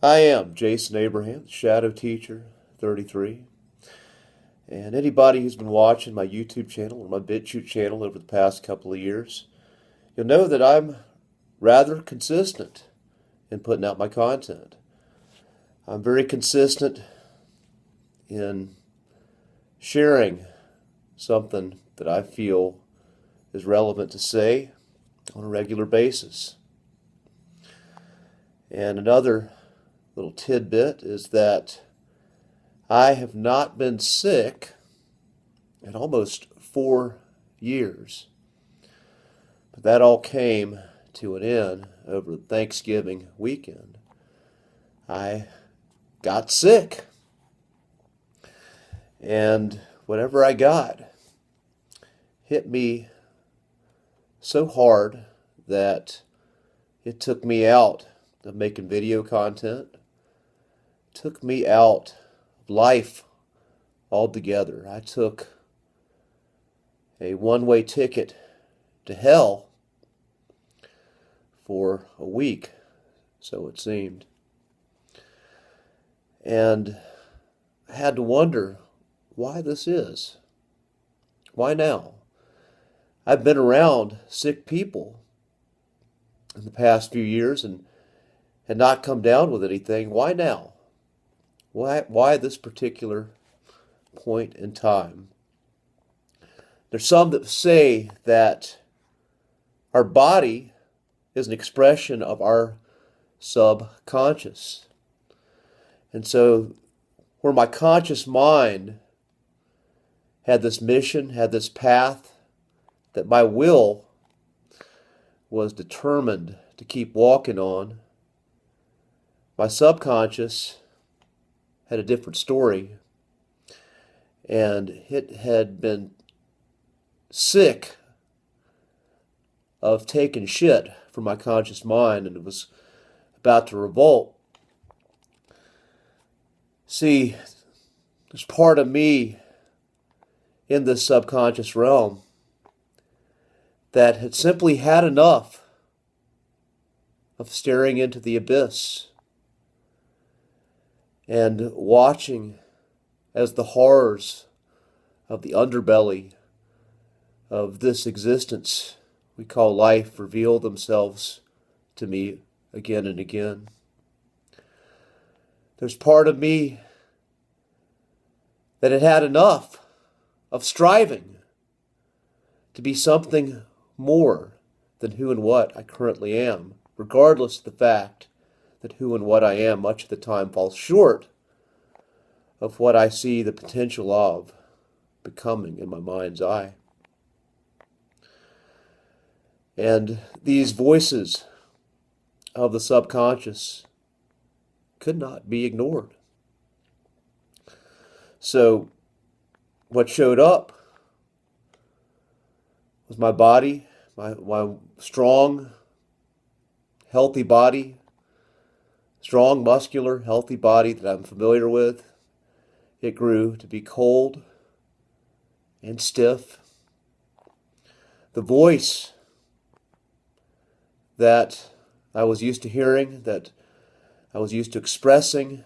I am Jason Abraham, Shadow Teacher 33. And anybody who's been watching my YouTube channel or my BitChute channel over the past couple of years, you'll know that I'm rather consistent in putting out my content. I'm very consistent in sharing something that I feel is relevant to say on a regular basis. And another little tidbit is that I have not been sick in almost 4 years. But that all came to an end over Thanksgiving weekend. I got sick. And whatever I got hit me so hard that it took me out of making video content, took me out of life altogether. I took a one-way ticket to hell for a week, so it seemed. And I had to wonder why this is. Why now? I've been around sick people in the past few years and had not come down with anything. Why now? Why this particular point in time? There's some that say that our body is an expression of our subconscious. And so where my conscious mind had this mission, had this path, that my will was determined to keep walking on, my subconscious had a different story, and it had been sick of taking shit from my conscious mind, and it was about to revolt. See, there's part of me in this subconscious realm that had simply had enough of staring into the abyss and watching as the horrors of the underbelly of this existence we call life reveal themselves to me again and again. There's part of me that had had enough of striving to be something more than who and what I currently am, regardless of the fact that who and what I am much of the time falls short of what I see the potential of becoming in my mind's eye. And these voices of the subconscious could not be ignored. So what showed up was my body, my strong, healthy body, strong, muscular, healthy body that I'm familiar with. It grew to be cold and stiff. The voice that I was used to hearing, that I was used to expressing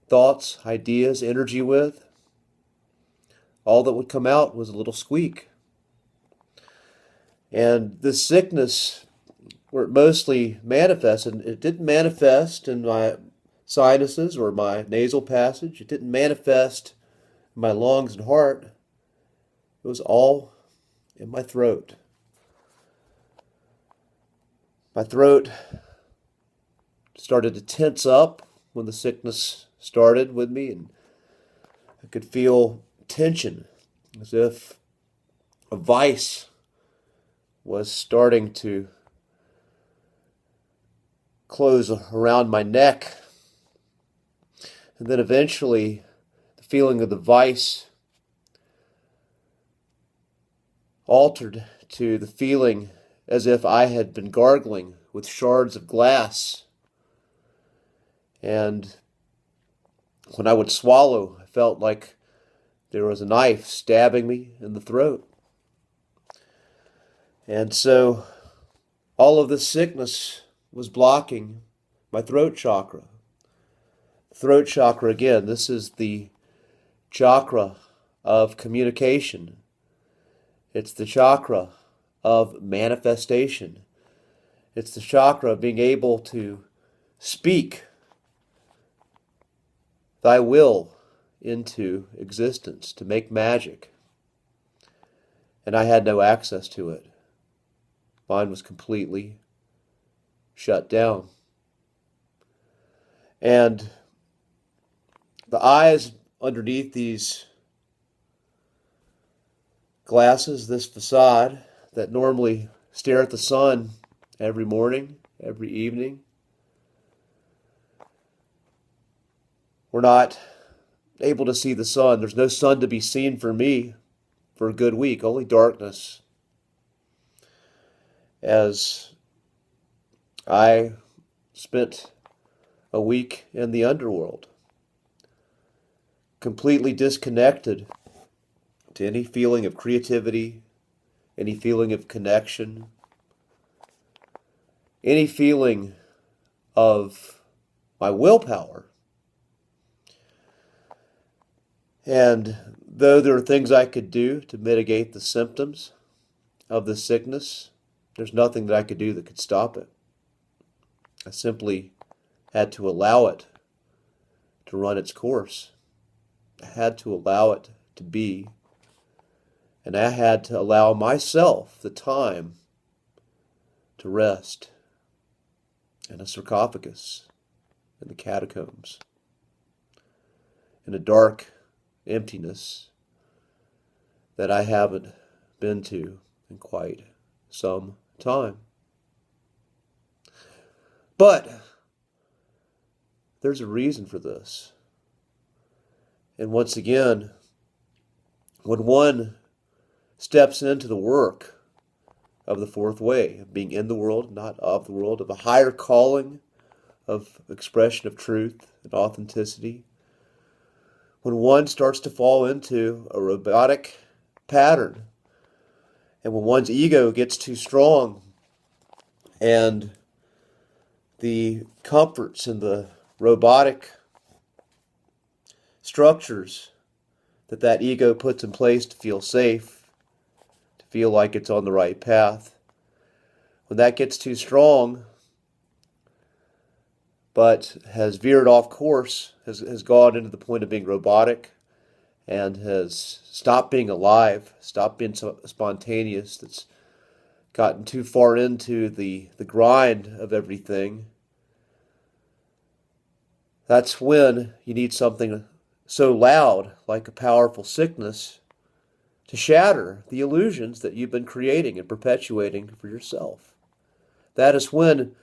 thoughts, ideas, energy with, all that would come out was a little squeak. And this sickness, where it mostly manifested, it didn't manifest in my sinuses or my nasal passage. It didn't manifest in my lungs and heart. It was all in my throat. My throat started to tense up when the sickness started with me, and I could feel tension as if a vice was starting to close around my neck. And then eventually the feeling of the vice altered to the feeling as if I had been gargling with shards of glass. And when I would swallow, I felt like there was a knife stabbing me in the throat. And so all of this sickness was blocking my throat chakra. Throat chakra, again, this is the chakra of communication. It's the chakra of manifestation. It's the chakra of being able to speak thy will into existence, to make magic. And I had no access to it. Mine was completely shut down. And the eyes underneath these glasses, this facade that normally stare at the sun every morning, every evening, we're not able to see the sun. There's no sun to be seen for me for a good week, only darkness. As I spent a week in the underworld, completely disconnected to any feeling of creativity, any feeling of connection, any feeling of my willpower. And though there are things I could do to mitigate the symptoms of the sickness, there's nothing that I could do that could stop it. I simply had to allow it to run its course. I had to allow it to be. And I had to allow myself the time to rest in a sarcophagus, in the catacombs, in a dark emptiness that I haven't been to in quite some time. But there's a reason for this. And once again, when one steps into the work of the fourth way, of being in the world, not of the world, of a higher calling of expression of truth and authenticity, when one starts to fall into a robotic pattern, and when one's ego gets too strong, and the comforts and the robotic structures that ego puts in place to feel safe, to feel like it's on the right path, when that gets too strong, but has veered off course, has gone into the point of being robotic, and has stopped being alive, stopped being spontaneous, that's gotten too far into the grind of everything, that's when you need something so loud, like a powerful sickness, to shatter the illusions that you've been creating and perpetuating for yourself. That is when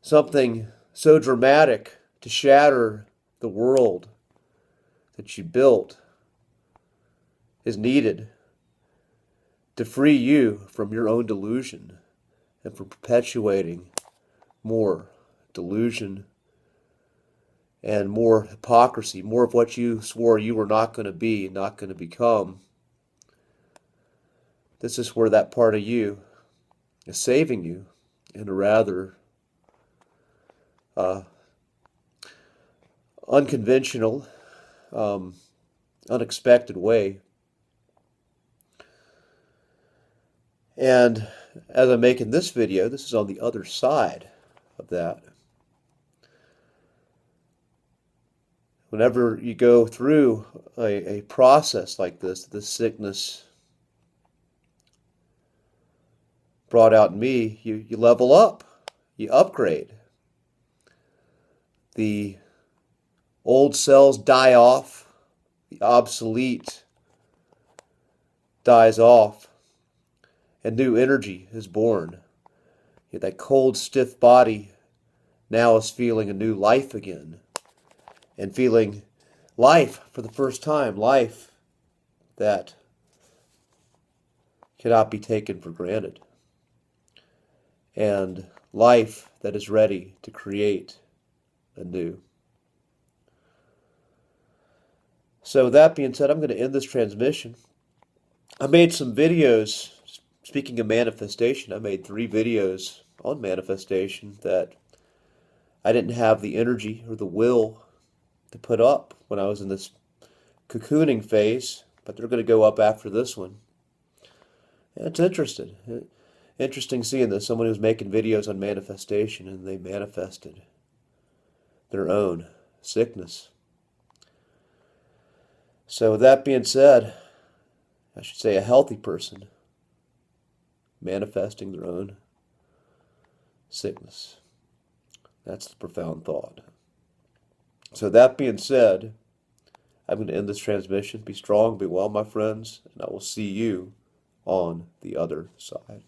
something so dramatic to shatter the world that you built is needed to free you from your own delusion and from perpetuating more delusion and more hypocrisy, more of what you swore you were not going to be, not going to become. This is where that part of you is saving you in a rather unconventional, unexpected way. And as I'm making this video, this is on the other side of that. Whenever you go through a process like this sickness brought out in me, you level up, you upgrade. The old cells die off, the obsolete dies off, and new energy is born. Yet that cold, stiff body now is feeling a new life again, and feeling life for the first time, life that cannot be taken for granted, and life that is ready to create anew. So that being said, I'm going to end this transmission. I made some videos, speaking of manifestation, I made 3 videos on manifestation that I didn't have the energy or the will to put up when I was in this cocooning phase, but they're going to go up after this one. And it's interesting seeing this. Someone who's making videos on manifestation, and they manifested their own sickness. So with that being said, I should say a healthy person manifesting their own sickness. That's the profound thought. So that being said, I'm going to end this transmission. Be strong, be well, my friends, and I will see you on the other side.